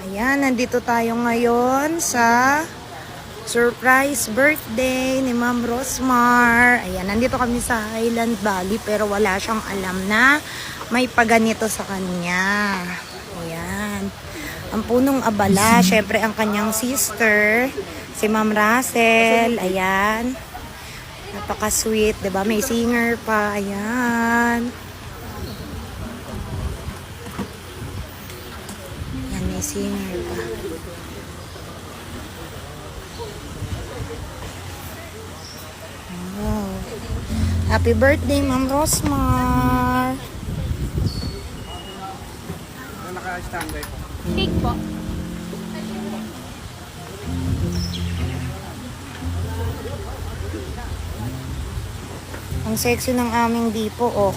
Ayan, nandito tayo ngayon sa surprise birthday ni Ma'am Rosmar. Ayan, nandito kami sa Highland Valley pero wala siyang alam na may paganito sa kanya. Ayan. Ang punong abala, syempre ang kanyang sister, si Ma'am Russell. Ayan. Napaka-sweet, 'di ba? May singer pa. Ayan. Ayan, may singer pa. Wow. Happy birthday, Ma'am Rosmar. Naka-standby po. Cake po. Ang sexy ng aming dipo, oh.